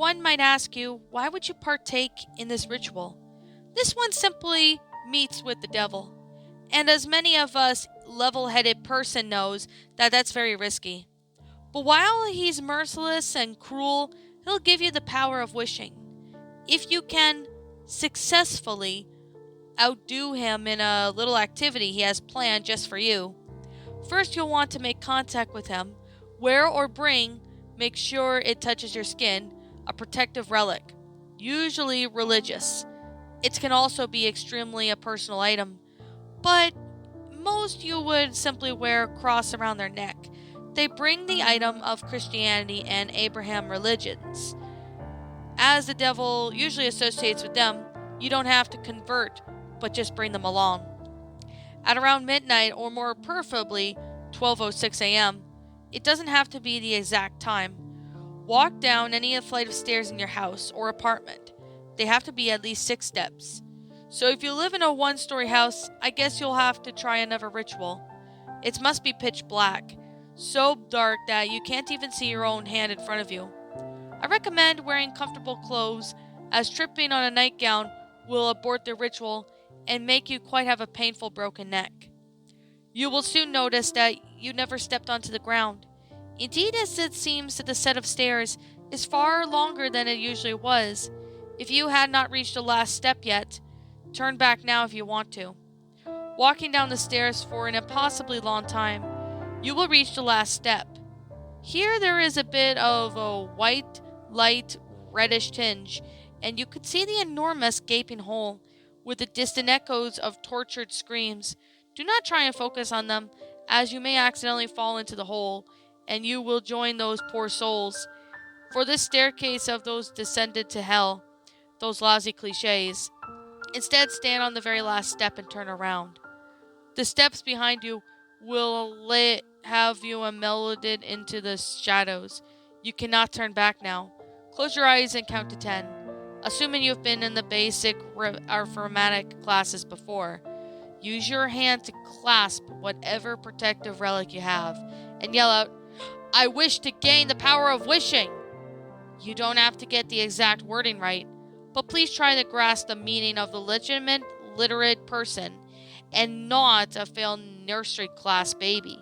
one might ask you, why would you partake in this ritual? This one simply meets with the devil. And as many of us level-headed person knows that that's very risky. But while he's merciless and cruel, he'll give you the power of wishing. If you can successfully outdo him in a little activity he has planned just for you, first you'll want to make contact with him, wear or bring, make sure it touches your skin, a protective relic, usually religious. It can also be extremely a personal item, but most you would simply wear a cross around their neck. They bring the item of Christianity and Abraham religions. As the devil usually associates with them, you don't have to convert, but just bring them along. At around midnight, or more preferably 12:06 a.m., it doesn't have to be the exact time. Walk down any flight of stairs in your house or apartment. They have to be at least 6 steps. So if you live in a 1-story house, I guess you'll have to try another ritual. It must be pitch black, so dark that you can't even see your own hand in front of you. I recommend wearing comfortable clothes, as tripping on a nightgown will abort the ritual and make you quite have a painful broken neck. You will soon notice that you never stepped onto the ground. Indeed, as it seems that the set of stairs is far longer than it usually was. If you had not reached the last step yet, turn back now if you want to. Walking down the stairs for an impossibly long time, you will reach the last step. Here there is a bit of a white, light, reddish tinge, and you could see the enormous gaping hole with the distant echoes of tortured screams. Do not try and focus on them, as you may accidentally fall into the hole, and you will join those poor souls. For this staircase of those descended to hell, those lousy cliches. Instead, stand on the very last step and turn around. The steps behind you will have you melded into the shadows. You cannot turn back now. Close your eyes and count to 10. Assuming you've been in the basic arithmetic classes before, use your hand to clasp whatever protective relic you have and yell out, "I wish to gain the power of wishing." You don't have to get the exact wording right, but please try to grasp the meaning of the legitimate, literate person and not a failed nursery class baby.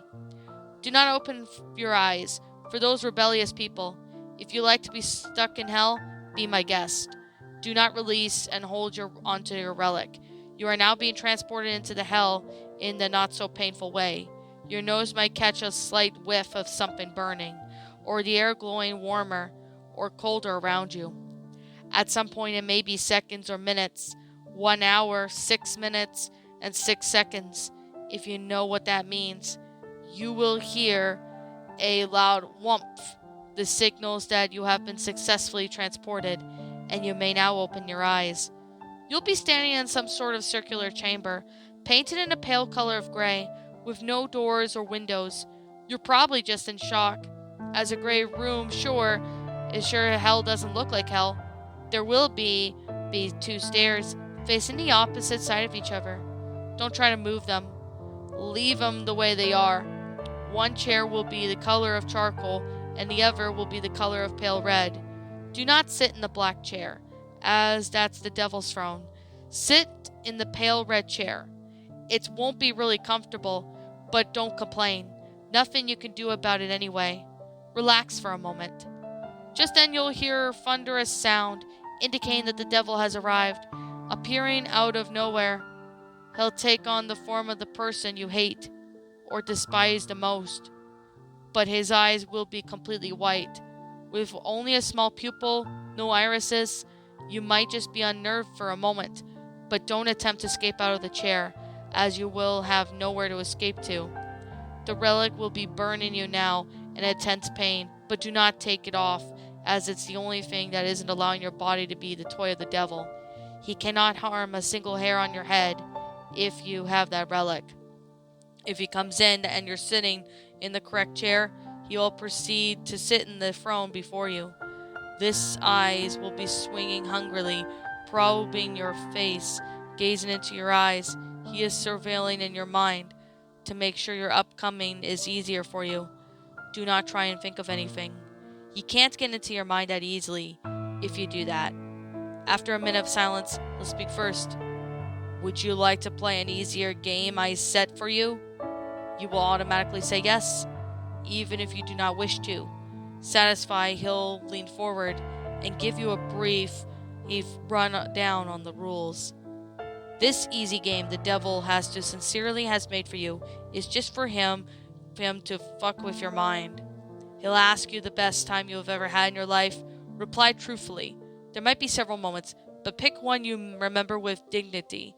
Do not open your eyes for those rebellious people. If you like to be stuck in hell, be my guest. Do not release and hold onto your relic. You are now being transported into the hell in the not-so-painful way. Your nose might catch a slight whiff of something burning, or the air glowing warmer or colder around you. At some point it may be seconds or minutes, 1 hour, 6 minutes, and 6 seconds. If you know what that means, you will hear a loud whumph. This signals that you have been successfully transported, and you may now open your eyes. You'll be standing in some sort of circular chamber, painted in a pale color of gray, with no doors or windows. You're probably just in shock, as a gray room is sure hell doesn't look like hell. There will be 2 stairs facing the opposite side of each other. Don't try to move them. Leave them the way they are. One chair will be the color of charcoal, and the other will be the color of pale red. Do not sit in the black chair, as that's the devil's throne. Sit in the pale red chair. It won't be really comfortable, but don't complain. Nothing you can do about it anyway. Relax for a moment. Just then you'll hear a thunderous sound, indicating that the devil has arrived. Appearing out of nowhere, he'll take on the form of the person you hate or despise the most. But his eyes will be completely white, with only a small pupil, no irises. You might just be unnerved for a moment, but don't attempt to escape out of the chair, as you will have nowhere to escape to. The relic will be burning you now in intense pain, but do not take it off, as it's the only thing that isn't allowing your body to be the toy of the devil. He cannot harm a single hair on your head if you have that relic. If he comes in and you're sitting in the correct chair, he will proceed to sit in the throne before you. His eyes will be swinging hungrily, probing your face, gazing into your eyes. He is surveilling in your mind to make sure your upcoming is easier for you. Do not try and think of anything. He can't get into your mind that easily. if you do that. After a minute of silence, he'll speak first. Would you like to play an easier game I set for you? You will automatically say yes, even if you do not wish to. Satisfied, he'll lean forward and give you a brief run down on the rules. This easy game the devil has made for you is just for him to fuck with your mind. He'll ask you the best time you have ever had in your life. Reply truthfully. There might be several moments, but pick one you remember with dignity.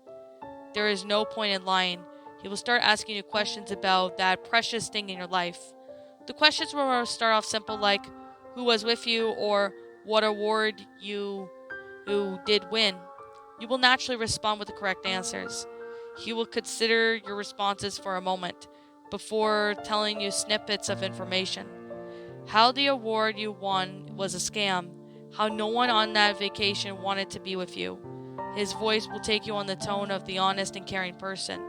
There is no point in lying. He will start asking you questions about that precious thing in your life. The questions will start off simple like, who was with you, or what award you did win. You will naturally respond with the correct answers. He will consider your responses for a moment before telling you snippets of information. How the award you won was a scam. How no one on that vacation wanted to be with you. His voice will take you on the tone of the honest and caring person.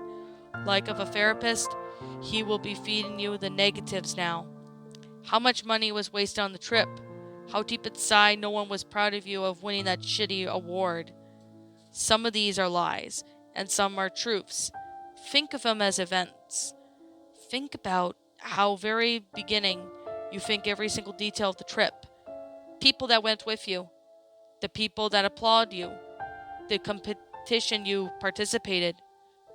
Like of a therapist, he will be feeding you the negatives now. How much money was wasted on the trip? How deep inside no one was proud of you of winning that shitty award. Some of these are lies, and some are truths. Think of them as events. Think about how very beginning you think every single detail of the trip. People that went with you. The people that applaud you. The competition you participated.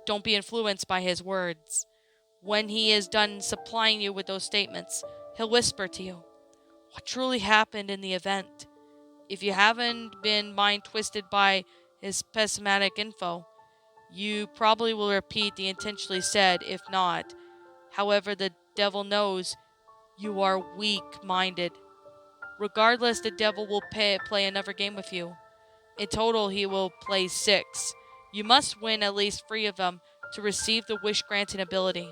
Don't be influenced by his words. When he is done supplying you with those statements, he'll whisper to you what truly happened in the event. If you haven't been mind twisted by his pessimistic info, you probably will repeat the intentionally said. If not, however, the devil knows you are weak-minded. Regardless, the devil will play another game with you. In total, he will play 6. You must win at least 3 of them to receive the wish-granting ability.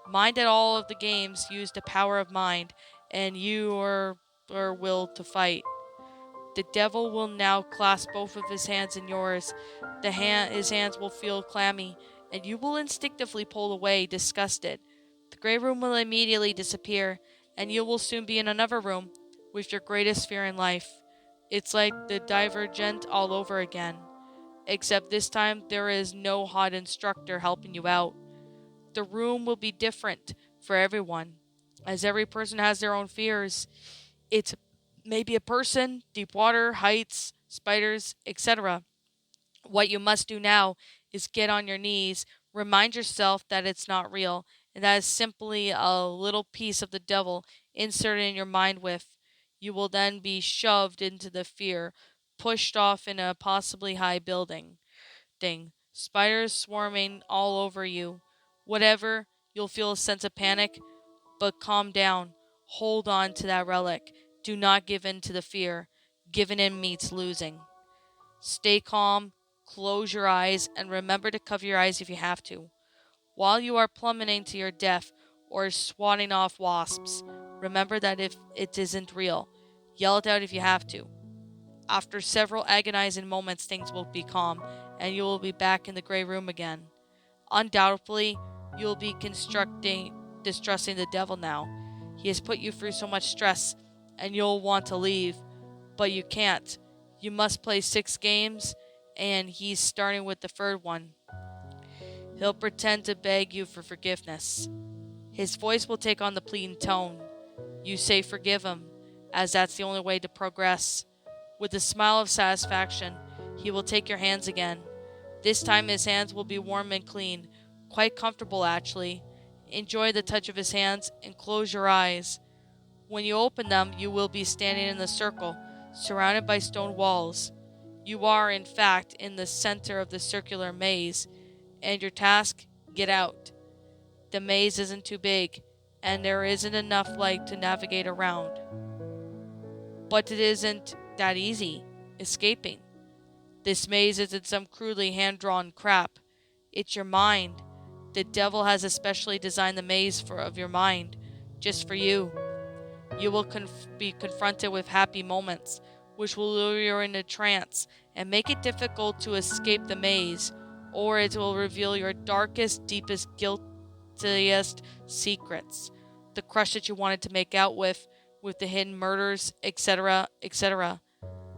Mind at all of the games use the power of mind and your will to fight. The devil will now clasp both of his hands in yours. His hands will feel clammy, and you will instinctively pull away, disgusted. The gray room will immediately disappear, and you will soon be in another room with your greatest fear in life. It's like the Divergent all over again. Except this time there is no hot instructor helping you out. The room will be different for everyone, as every person has their own fears. It's maybe a person, deep water, heights, spiders, etc. What you must do now is get on your knees, remind yourself that it's not real, and that is simply a little piece of the devil inserted in your mind with. You will then be shoved into the fear, pushed off in a possibly high building. Spiders swarming all over you. Whatever, you'll feel a sense of panic, but calm down. Hold on to that relic. Do not give in to the fear. Giving in means losing. Stay calm, close your eyes, and remember to cover your eyes if you have to. While you are plummeting to your death or swatting off wasps, remember that if it isn't real, yell it out if you have to. After several agonizing moments, things will be calm, and you will be back in the gray room again. Undoubtedly, you will be distrusting the devil now. He has put you through so much stress, and you'll want to leave, but you can't. You must play 6 games, and he's starting with the 3rd one. He'll pretend to beg you for forgiveness. His voice will take on the pleading tone. You say forgive him, as that's the only way to progress. With a smile of satisfaction, he will take your hands again. This time his hands will be warm and clean, quite comfortable actually. Enjoy the touch of his hands and close your eyes. When you open them, you will be standing in the circle, surrounded by stone walls. You are, in fact, in the center of the circular maze, and your task, get out. The maze isn't too big, and there isn't enough light to navigate around. But it isn't that easy, escaping. This maze isn't some crudely hand-drawn crap. It's your mind. The devil has especially designed the maze of your mind, just for you. You will be confronted with happy moments, which will lure you into a trance and make it difficult to escape the maze, or it will reveal your darkest, deepest, guiltiest secrets. The crush that you wanted to make out with the hidden murders, etc., etc.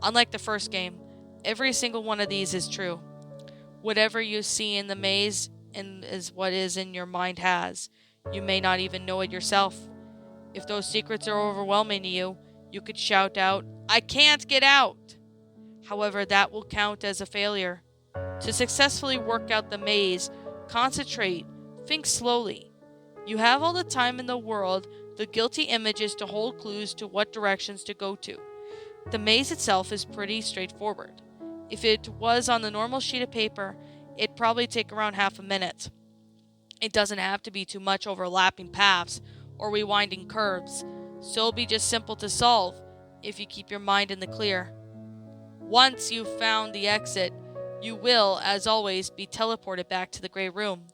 Unlike the first game, every single one of these is true. Whatever you see in the maze and is what is in your mind has. You may not even know it yourself. If those secrets are overwhelming to you, you could shout out, "I can't get out!" However, that will count as a failure. To successfully work out the maze, concentrate, think slowly. You have all the time in the world. The guilty image is to hold clues to what directions to go to. The maze itself is pretty straightforward. If it was on the normal sheet of paper, it'd probably take around half a minute. It doesn't have to be too much overlapping paths or rewinding curves, so it'll be just simple to solve if you keep your mind in the clear. Once you've found the exit, you will, as always, be teleported back to the grey room.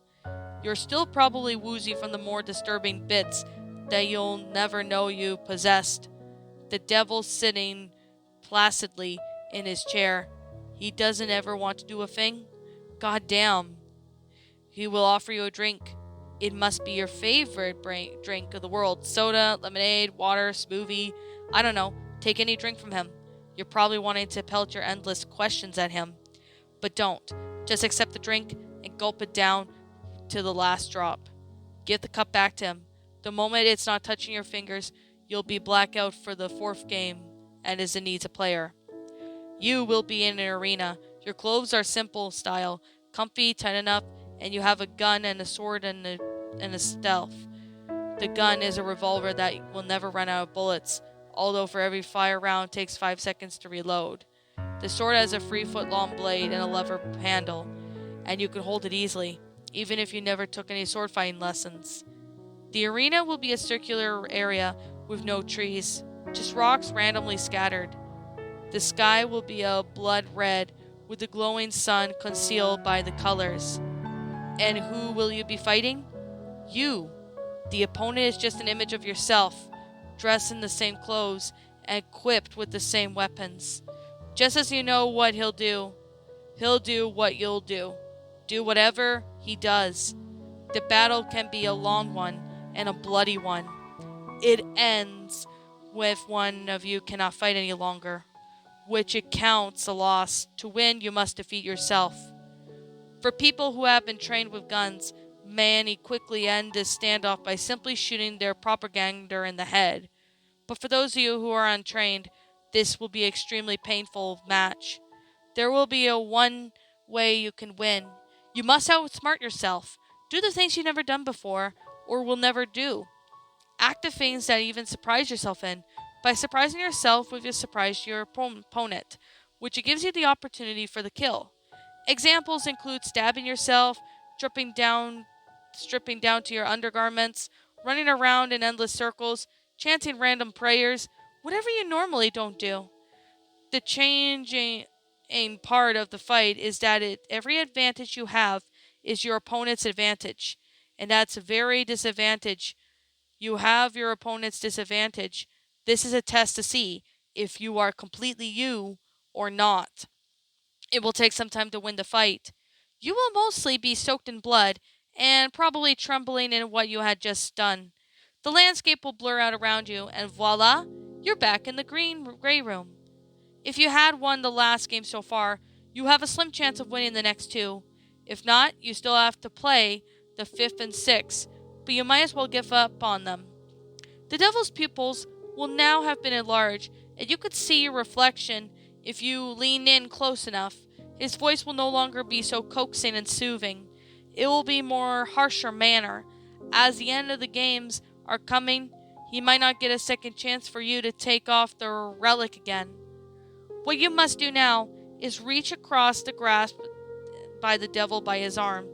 You're still probably woozy from the more disturbing bits that you'll never know you possessed. The devil sitting placidly in his chair. He doesn't ever want to do a thing. God damn. He will offer you a drink. It must be your favorite drink of the world. Soda, lemonade, water, smoothie. I don't know. Take any drink from him. You're probably wanting to pelt your endless questions at him. But don't. Just accept the drink and gulp it down to the last drop. Give the cup back to him. The moment it's not touching your fingers, you'll be blackout for the fourth game and is in need of a player. You will be in an arena. Your clothes are simple style, comfy, tight enough, and you have a gun and a sword and a stealth. The gun is a revolver that will never run out of bullets, although for every fire round takes 5 seconds to reload. The sword has a 3-foot-long blade and a lever handle, and you can hold it easily, even if you never took any sword fighting lessons. The arena will be a circular area with no trees, just rocks randomly scattered. The sky will be a blood red with the glowing sun concealed by the colors. And who will you be fighting? You. The opponent is just an image of yourself, dressed in the same clothes and equipped with the same weapons. Just as you know what he'll do what you'll do. Do whatever he does. The battle can be a long one and a bloody one. It ends with one of you cannot fight any longer, which it counts a loss. To win, you must defeat yourself. For people who have been trained with guns, many quickly end this standoff by simply shooting their propaganda in the head. But for those of you who are untrained, this will be an extremely painful match. There will be one way you can win. You must outsmart yourself. Do the things you've never done before, or will never do. Act the things that even surprise yourself in. By surprising yourself with your surprise to your opponent, which gives you the opportunity for the kill. Examples include stabbing yourself, stripping down to your undergarments, running around in endless circles, chanting random prayers, whatever you normally don't do. The changing part of the fight is that every advantage you have is your opponent's advantage, and that's a very disadvantage. You have your opponent's disadvantage. This is a test to see if you are completely you or not. It will take some time to win the fight. You will mostly be soaked in blood and probably trembling in what you had just done. The landscape will blur out around you, and voila, you're back in the gray room. If you had won the last game so far, you have a slim chance of winning the next two. If not, you still have to play the 5th and 6th, but you might as well give up on them. The devil's pupils will now have been enlarged, and you could see your reflection if you lean in close enough. His voice will no longer be so coaxing and soothing. It will be more harsher manner. As the end of the games are coming, he might not get a second chance for you to take off the relic again. What you must do now is reach across the grasp by the devil by his arm.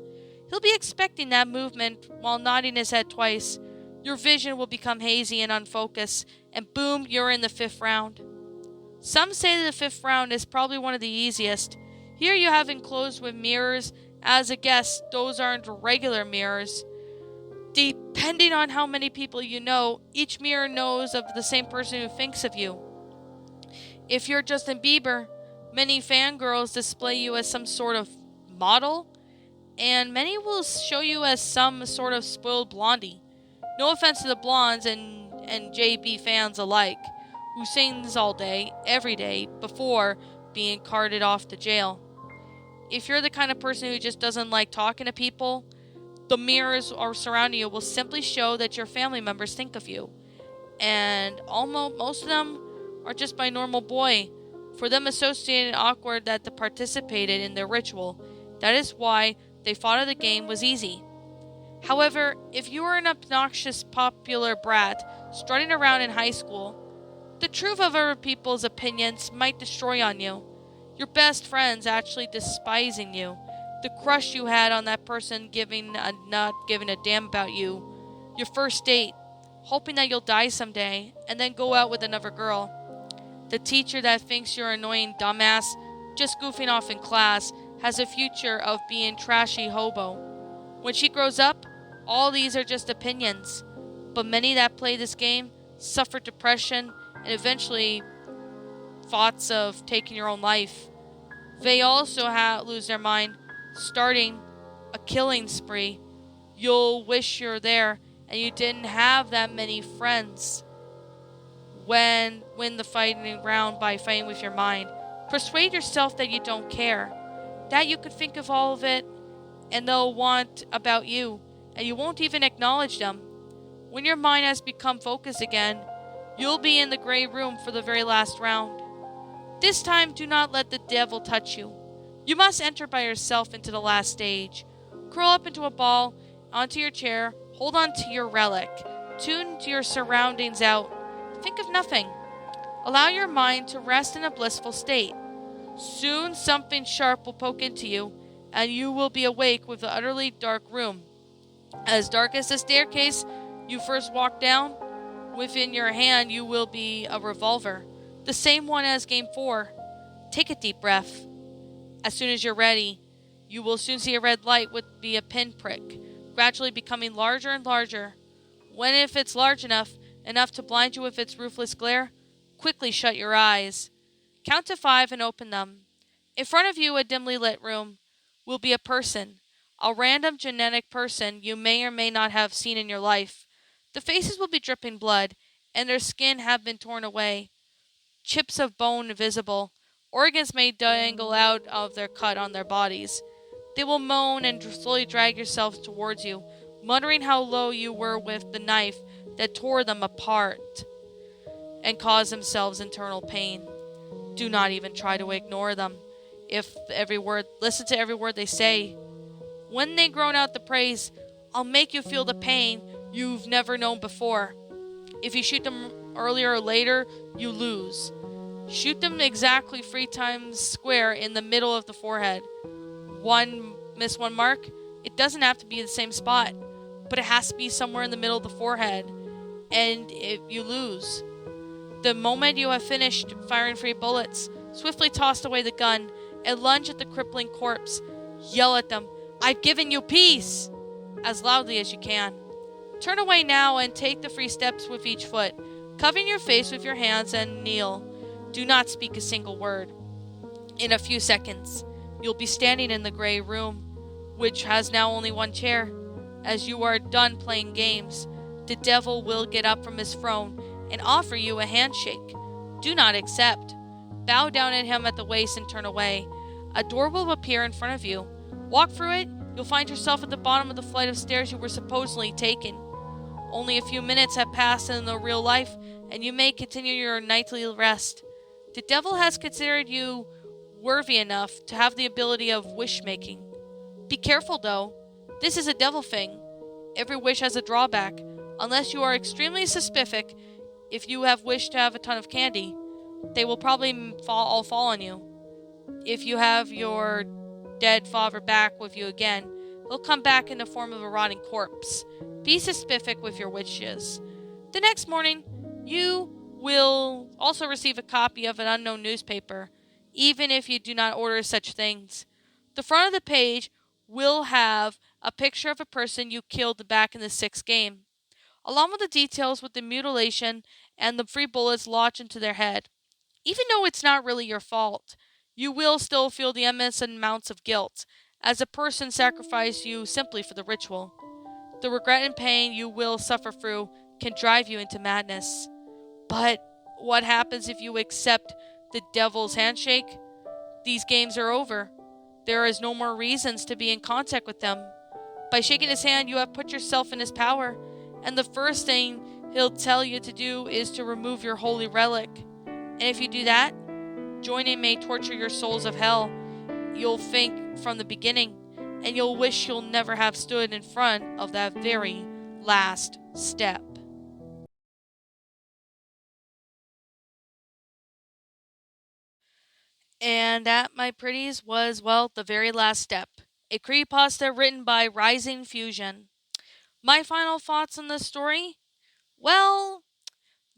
He'll be expecting that movement while nodding his head twice. Your vision will become hazy and unfocused, and boom, you're in the 5th round. Some say that the 5th round is probably one of the easiest. Here you have enclosed with mirrors. As a guess, those aren't regular mirrors. Depending on how many people you know, each mirror knows of the same person who thinks of you. If you're Justin Bieber, many fangirls display you as some sort of model, and many will show you as some sort of spoiled blondie. No offense to the blondes and JB fans alike. who sings all day, every day, before being carted off to jail. If you're the kind of person who just doesn't like talking to people, the mirrors surrounding you will simply show that your family members think of you. And almost most of them are just my normal boy. For them, associated and awkward that they participated in their ritual. That is why they thought of the game was easy. However, if you are an obnoxious, popular brat strutting around in high school, the truth of other people's opinions might destroy on you. Your best friends actually despising you. The crush you had on that person not giving a damn about you. Your first date, hoping that you'll die someday, and then go out with another girl. The teacher that thinks you're an annoying dumbass, just goofing off in class, has a future of being trashy hobo. When she grows up, all these are just opinions. But many that play this game suffer depression and eventually thoughts of taking your own life. They also lose their mind, starting a killing spree. You'll wish you're there and you didn't have that many friends. Win the fighting round by fighting with your mind. Persuade yourself that you don't care, that you could think of all of it and they'll want about you, and you won't even acknowledge them. When your mind has become focused again, you'll be in the gray room for the very last round. This time, do not let the devil touch you. You must enter by yourself into the last stage. Curl up into a ball, onto your chair, hold on to your relic. Tune to your surroundings out. Think of nothing. Allow your mind to rest in a blissful state. Soon something sharp will poke into you, and you will be awake with the utterly dark room. As dark as the staircase you first walked down, within your hand you will be a revolver, the same one as Game 4. Take a deep breath. As soon as you're ready, you will soon see a red light would be a pinprick, gradually becoming larger and larger. When if it's large enough to blind you with its ruthless glare, quickly shut your eyes. Count to 5 and open them. In front of you, a dimly lit room, will be a person, a random genetic person you may or may not have seen in your life. The faces will be dripping blood, and their skin have been torn away. Chips of bone visible. Organs may dangle out of their cut on their bodies. They will moan and slowly drag yourself towards you, muttering how low you were with the knife that tore them apart and caused themselves internal pain. Do not even try to ignore them. Listen to every word they say. When they groan out the praise, I'll make you feel the pain you've never known before. If you shoot them earlier or later, you lose. Shoot them exactly 3 times square in the middle of the forehead. Miss one mark, it doesn't have to be the same spot, but it has to be somewhere in the middle of the forehead, and if you lose. The moment you have finished firing 3 bullets, swiftly toss away the gun and lunge at the crippling corpse. Yell at them, "I've given you peace!" as loudly as you can. Turn away now and take the 3 steps with each foot, covering your face with your hands, and kneel. Do not speak a single word. In a few seconds, you'll be standing in the gray room, which has now only 1 chair. As you are done playing games, the devil will get up from his throne and offer you a handshake. Do not accept. Bow down at him at the waist and turn away. A door will appear in front of you. Walk through it, you'll find yourself at the bottom of the flight of stairs you were supposedly taking. Only a few minutes have passed in the real life, and you may continue your nightly rest. The devil has considered you worthy enough to have the ability of wish-making. Be careful, though. This is a devil thing. Every wish has a drawback. Unless you are extremely specific, if you have wished to have a ton of candy, they will probably all fall on you. If you have your dead father back with you again, he'll come back in the form of a rotting corpse. Be specific with your wishes. The next morning, you will also receive a copy of an unknown newspaper, even if you do not order such things. The front of the page will have a picture of a person you killed back in the 6th game, along with the details with the mutilation and the 3 bullets lodged into their head. Even though it's not really your fault, you will still feel the immense amounts of guilt, as a person sacrificed you simply for the ritual. The regret and pain you will suffer through can drive you into madness. But what happens if you accept the devil's handshake? These games are over. There is no more reasons to be in contact with them. By shaking his hand, you have put yourself in his power, and the first thing he'll tell you to do is to remove your holy relic. And if you do that, joining may torture your souls of hell. You'll think from the beginning, and you'll wish you'll never have stood in front of that very last step. And that, my pretties, was, well, the very last step. A creepypasta written by RisingFusion. My final thoughts on this story? Well,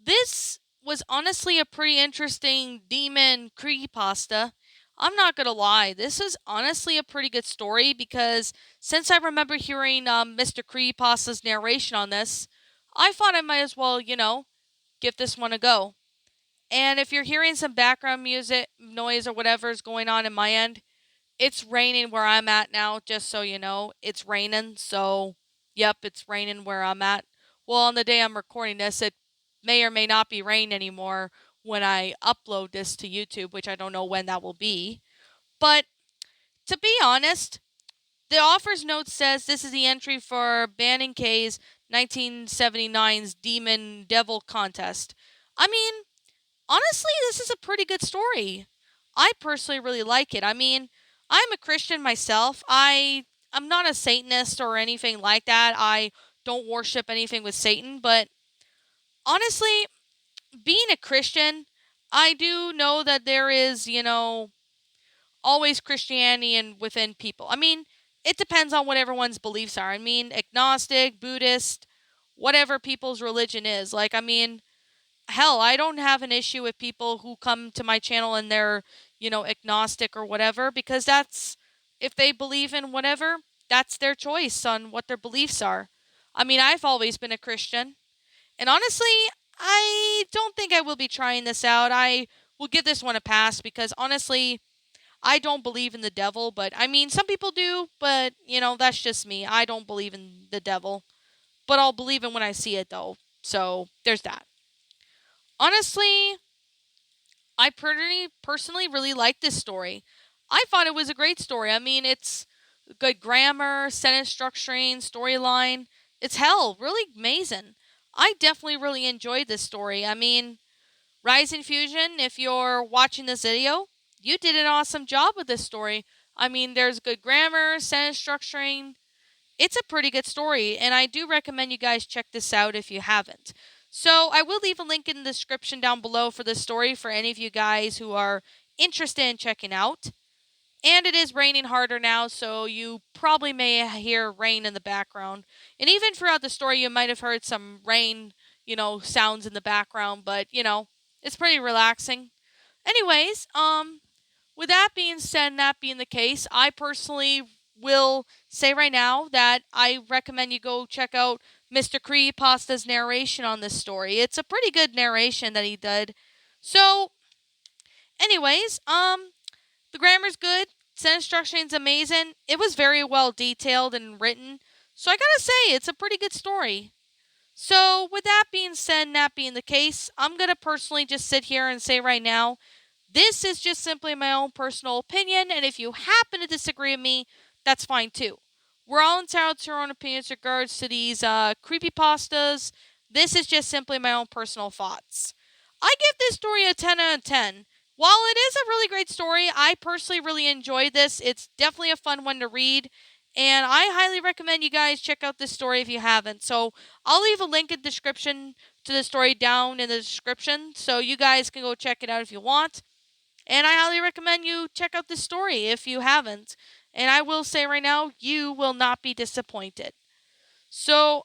this was honestly a pretty interesting demon creepypasta. I'm not gonna lie, this is honestly a pretty good story because since I remember hearing Mr. Creepypasta's narration on this, I thought I might as well, give this one a go. And if you're hearing some background music noise or whatever is going on in my end, it's raining where I'm at now, just so you know. It's raining, so yep, it's raining where I'm at. Well, on the day I'm recording this, it may or may not be rain anymore when I upload this to YouTube, which I don't know when that will be. But to be honest, the offer's note says this is the entry for Banning K's 1979's Demon Devil Contest. I mean, honestly, this is a pretty good story. I personally really like it. I mean, I'm a Christian myself. I'm not a Satanist or anything like that. I don't worship anything with Satan, but honestly, being a Christian, I do know that there is, always Christianity and within people. I mean, it depends on what everyone's beliefs are. I mean, agnostic, Buddhist, whatever people's religion is. Like, I mean, hell, I don't have an issue with people who come to my channel and they're, agnostic or whatever, because that's, if they believe in whatever, that's their choice on what their beliefs are. I mean, I've always been a Christian, and honestly, I don't think I will be trying this out. I will give this one a pass because honestly, I don't believe in the devil, but I mean, some people do, but, that's just me. I don't believe in the devil, but I'll believe in when I see it, though. So, there's that. Honestly, I personally really like this story. I thought it was a great story. I mean, it's good grammar, sentence structuring, storyline. It's hell, really amazing. I definitely really enjoyed this story. I mean, Rising Fusion, if you're watching this video, you did an awesome job with this story. I mean, there's good grammar, sentence structuring. It's a pretty good story, and I do recommend you guys check this out if you haven't. So, I will leave a link in the description down below for this story for any of you guys who are interested in checking out. And it is raining harder now, so you probably may hear rain in the background. And even throughout the story, you might have heard some rain, sounds in the background, but, it's pretty relaxing. Anyways, with that being said, and that being the case, I personally will say right now that I recommend you go check out Mr. Creepypasta's narration on this story. It's a pretty good narration that he did. So, anyways, the grammar's good. Sentence structuring's amazing. It was very well detailed and written. So I gotta say, it's a pretty good story. So, with that being said, and that being the case, I'm gonna personally just sit here and say right now, this is just simply my own personal opinion, and if you happen to disagree with me, that's fine too. We're all entitled to our own opinions regards to these creepypastas. This is just simply my own personal thoughts. I give this story a 10 out of 10. While it is a really great story, I personally really enjoyed this. It's definitely a fun one to read, and I highly recommend you guys check out this story if you haven't. So I'll leave a link in the description to the story down in the description, so you guys can go check it out if you want. And I highly recommend you check out this story if you haven't. And I will say right now, you will not be disappointed. So,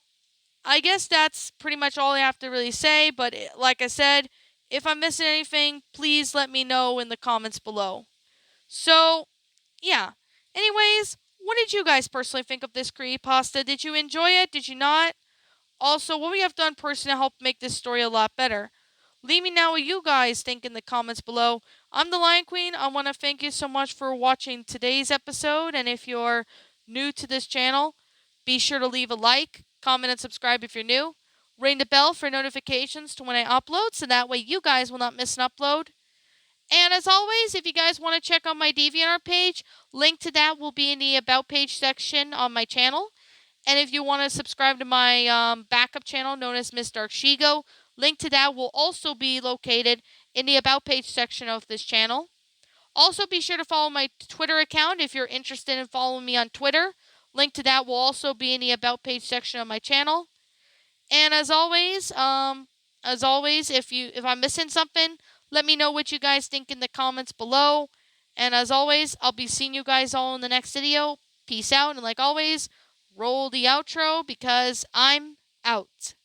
I guess that's pretty much all I have to really say. But like I said, if I'm missing anything, please let me know in the comments below. So, yeah. Anyways, what did you guys personally think of this creepypasta? Did you enjoy it? Did you not? Also, what we have done personally to help make this story a lot better? Leave me know what you guys think in the comments below. I'm the Lion Queen. I want to thank you so much for watching today's episode. And if you're new to this channel, be sure to leave a like, comment, and subscribe if you're new. Ring the bell for notifications to when I upload, so that way you guys will not miss an upload. And as always, if you guys want to check out my DeviantArt page, link to that will be in the About page section on my channel. And if you want to subscribe to my backup channel known as Miss Dark Shigo, link to that will also be located in the About page section of this channel. Also, be sure to follow my Twitter account if you're interested in following me on Twitter. Link to that will also be in the About page section of my channel. And as always, if I'm missing something, let me know what you guys think in the comments below. And as always, I'll be seeing you guys all in the next video. Peace out, and like always, roll the outro because I'm out.